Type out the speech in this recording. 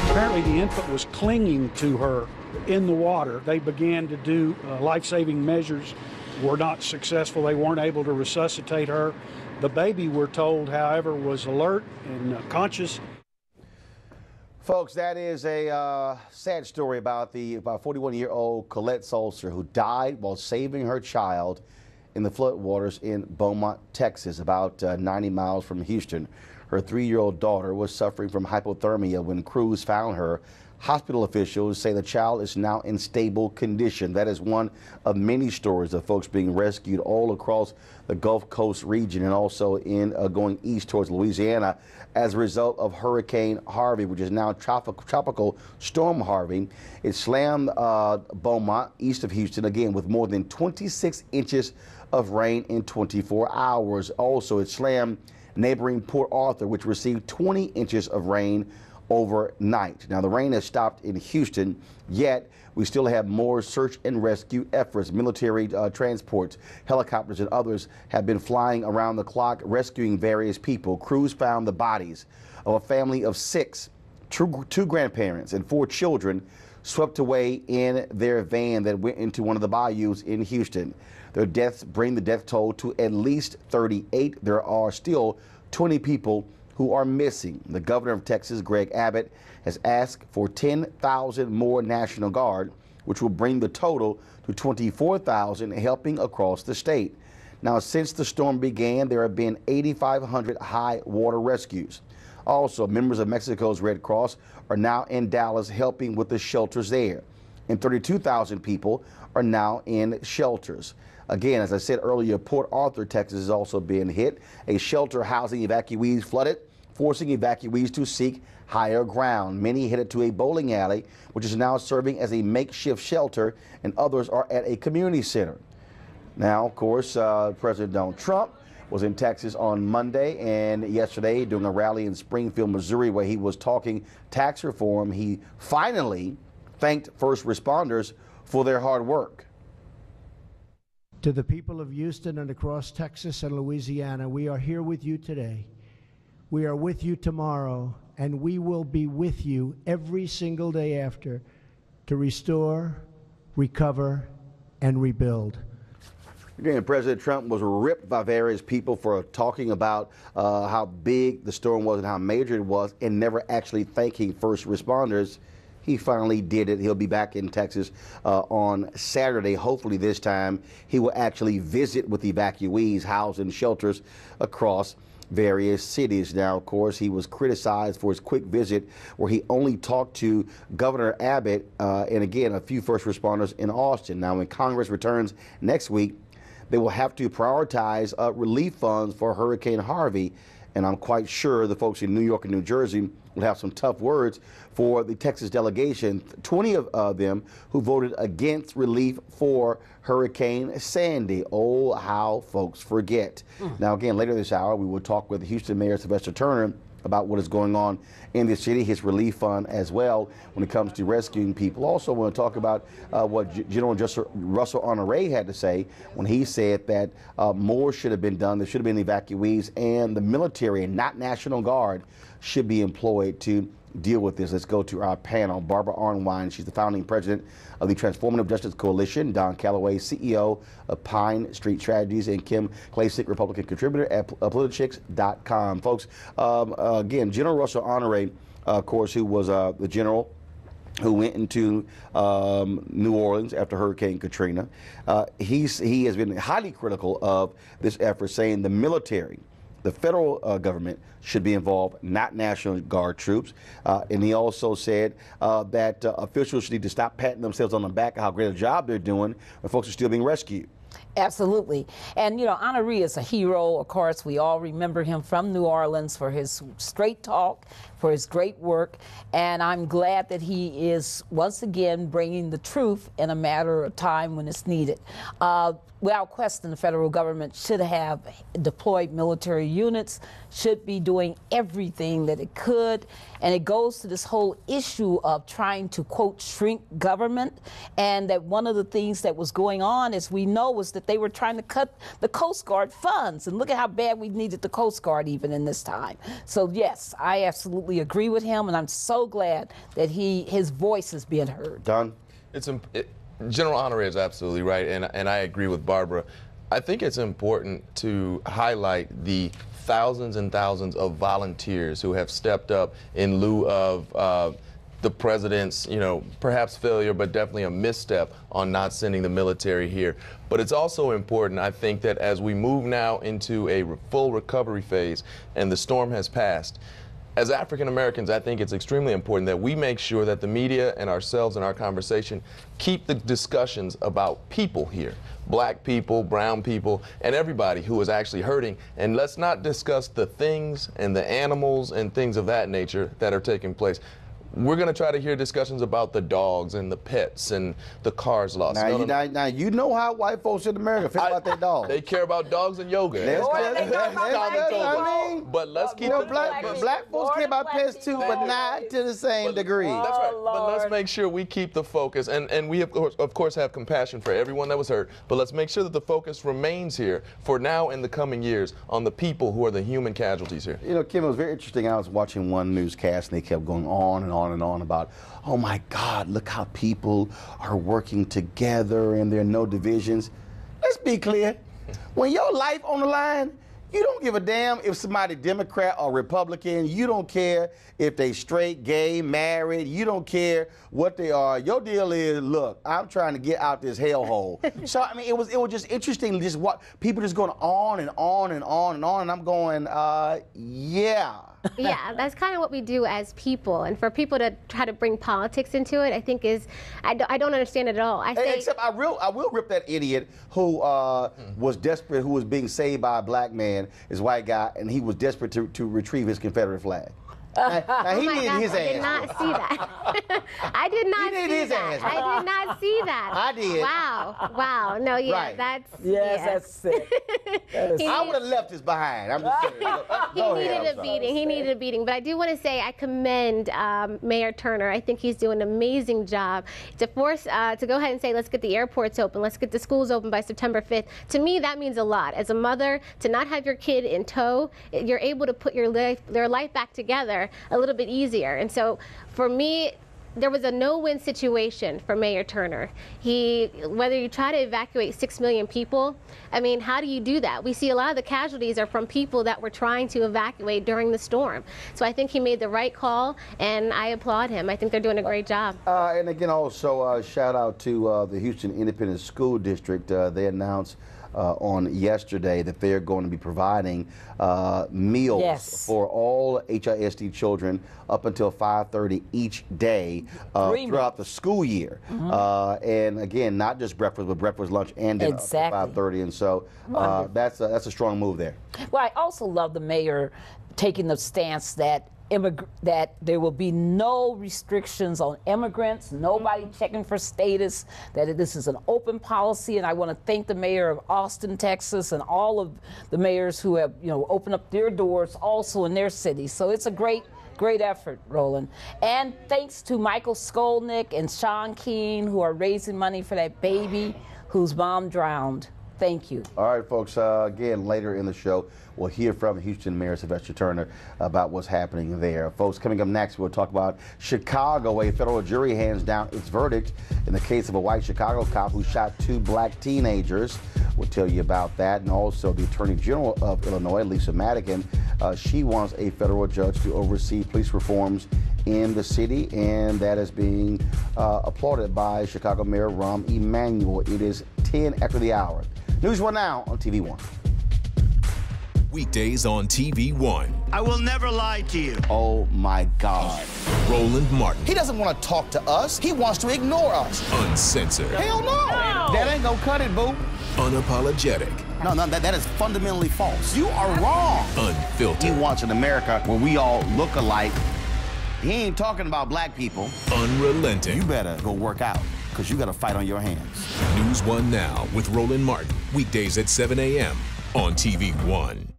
Apparently the infant was clinging to her in the water. They began to do life-saving measures, were not successful. They weren't able to resuscitate her. The baby, we're told, however, was alert and conscious. Folks, that is a sad story about the 41-year-old Colette Sulcer, who died while saving her child in the floodwaters in Beaumont, Texas, about 90 miles from Houston. Her 3-year-old daughter was suffering from hypothermia when crews found her. Hospital officials say the child is now in stable condition. That is one of many stories of folks being rescued all across the Gulf Coast region and also in going east towards Louisiana as a result of Hurricane Harvey, which is now tropical storm Harvey. It slammed Beaumont east of Houston again with more than 26 inches of rain in 24 hours. Also, it slammed neighboring Port Arthur, which received 20 inches of rain overnight. Now, the rain has stopped in Houston, yet we still have more search and rescue efforts. Military transports, helicopters, and others have been flying around the clock rescuing various people. Crews found the bodies of a family of 6, two grandparents and 4 children swept away in their van that went into one of the bayous in Houston. Their deaths bring the death toll to at least 38. There are still 20 people who are missing. The governor of Texas, Greg Abbott, has asked for 10,000 more National Guard, which will bring the total to 24,000 helping across the state. Now, since the storm began, there have been 8,500 high water rescues. Also, members of Mexico's Red Cross are now in Dallas helping with the shelters there. And 32,000 people are now in shelters. Again, as I said earlier, Port Arthur, Texas is also being hit. A shelter housing evacuees flooded, forcing evacuees to seek higher ground. Many headed to a bowling alley, which is now serving as a makeshift shelter, and others are at a community center. Now, of course, President Donald Trump was in Texas on Monday and yesterday doing a rally in Springfield, Missouri, where he was talking tax reform. He finally thanked first responders for their hard work. To the people of Houston and across Texas and Louisiana, we are here with you today. We are with you tomorrow, and we will be with you every single day after to restore, recover, and rebuild. Again, President Trump was ripped by various people for talking about how big the storm was and how major it was and never actually thanking first responders. He finally did it. He'll be back in Texas on Saturday. Hopefully this time he will actually visit with evacuees housed in shelters across various cities. Now, of course, he was criticized for his quick visit where he only talked to Governor Abbott and, again, a few first responders in Austin. Now, when Congress returns next week, they will have to prioritize relief funds for Hurricane Harvey. And I'm quite sure the folks in New York and New Jersey will have some tough words for the Texas delegation, 20 of them who voted against relief for Hurricane Sandy. Oh, how folks forget. Now, again, later this hour, we will talk with Houston Mayor Sylvester Turner about what is going on in the city, his relief fund as well when it comes to rescuing people. Also, want to talk about what General Russell Honore had to say when he said that more should have been done. There should have been evacuees, and the military and not National Guard should be employed to deal with this. Let's go to our panel. Barbara Arnwine, she's the founding president of the Transformative Justice Coalition. Don Calloway, CEO of Pine Street Strategies, and Kim Klacik, Republican contributor at politichicks.com. Folks, again, General Russell Honore, of course, who was the general who went into New Orleans after Hurricane Katrina. He has been highly critical of this effort, saying the military, the federal government should be involved, not National Guard troops. And he also said that officials need to stop patting themselves on the back of how great a job they're doing when folks are still being rescued. Absolutely. And, you know, Honore is a hero. Of course, we all remember him from New Orleans for his straight talk, for his great work. And I'm glad that he is once again bringing the truth in a matter of time when it's needed. without question, the federal government should have deployed military units, should be doing everything that it could. And it goes to this whole issue of trying to, quote, shrink government. And that one of the things that was going on, as we know, was that they were trying to cut the Coast Guard funds. And look at how bad we needed the Coast Guard even in this time. So, yes, I absolutely agree with him. And I'm so glad that his voice is being heard. Done. General Honore is absolutely right, and I agree with Barbara. I think it's important to highlight the thousands and thousands of volunteers who have stepped up in lieu of the president's, perhaps failure, but definitely a misstep on not sending the military here. But it's also important, I think, that as we move now into a full recovery phase and the storm has passed, as African Americans, I think it's extremely important that we make sure that the media and ourselves in our conversation keep the discussions about people here. Black people, brown people, and everybody who is actually hurting. And let's not discuss the things and the animals and things of that nature that are taking place. We're going to try to hear discussions about the dogs and the pets and the cars lost. Now, you know how white folks in America feel about their dogs. They care about dogs and yoga. But let's keep black folks care about pets too, but not to the same degree. That's right. But let's make sure we keep the focus, and we of course have compassion for everyone that was hurt. But let's make sure that the focus remains here for now and the coming years on the people who are the human casualties here. Kim, it was very interesting. I was watching one newscast, and they kept going on and on and on about, oh my God, look how people are working together and there are no divisions. Let's be clear. When your life on the line, you don't give a damn if somebody Democrat or Republican. You don't care if they straight, gay, married. You don't care what they are. Your deal is, look, I'm trying to get out this hellhole. So, I mean, it was just interesting just what people just going on and on and on and on. And I'm going, yeah. Yeah, that's kind of what we do as people. And for people to try to bring politics into it, I think I don't understand it at all. Except I will rip that idiot who was desperate, who was being saved by a black man, this white guy, and he was desperate to retrieve his Confederate flag. Now he needed his ass. I did not see that. I did not see that. I did not see that. I did. Wow. No, yeah, right. That's it. I would have left this behind. I'm just saying. He needed a beating. But I do want to say I commend Mayor Turner. I think he's doing an amazing job to force to go ahead and say, let's get the airports open, let's get the schools open by September 5th. To me, that means a lot. As a mother, to not have your kid in tow, you're able to put your life back together a little bit easier. And so for me, there was a no-win situation for Mayor Turner. Whether you try to evacuate 6 million people, I mean, how do you do that? We see a lot of the casualties are from people that were trying to evacuate during the storm. So I think he made the right call, and I applaud him. I think they're doing a great job. And again, also shout out to the Houston Independent School District. They announced on yesterday that they're going to be providing meals for all HISD children up until 5:30 each day throughout the school year. And again, not just breakfast, but breakfast, lunch, and dinner up to 5:30. And so that's a strong move there. Well, I also love the mayor taking the stance that there will be no restrictions on immigrants, nobody checking for status, that this is an open policy. And I want to thank the mayor of Austin, Texas, and all of the mayors who have, opened up their doors also in their cities. So it's a great effort, Roland. And thanks to Michael Skolnick and Sean Keene, who are raising money for that baby whose mom drowned. Thank you. All right, folks. Again, later in the show, we'll hear from Houston Mayor Sylvester Turner about what's happening there. Folks, coming up next, we'll talk about Chicago. A federal jury hands down its verdict in the case of a white Chicago cop who shot 2 black teenagers. We'll tell you about that. And also the Attorney General of Illinois, Lisa Madigan, she wants a federal judge to oversee police reforms in the city, and that is being applauded by Chicago Mayor Rahm Emanuel. It is 10 after the hour. NewsOne Now on TV One. Weekdays on TV One. I will never lie to you. Oh my God. Roland Martin. He doesn't want to talk to us. He wants to ignore us. Uncensored. Hell no. That ain't gonna cut it, boo. Unapologetic. No, that is fundamentally false. You are wrong. Unfiltered. He wants an America where we all look alike. He ain't talking about black people. Unrelenting. You better go work out, because you got a fight on your hands. NewsOne Now with Roland Martin. Weekdays at 7 a.m. on TV1.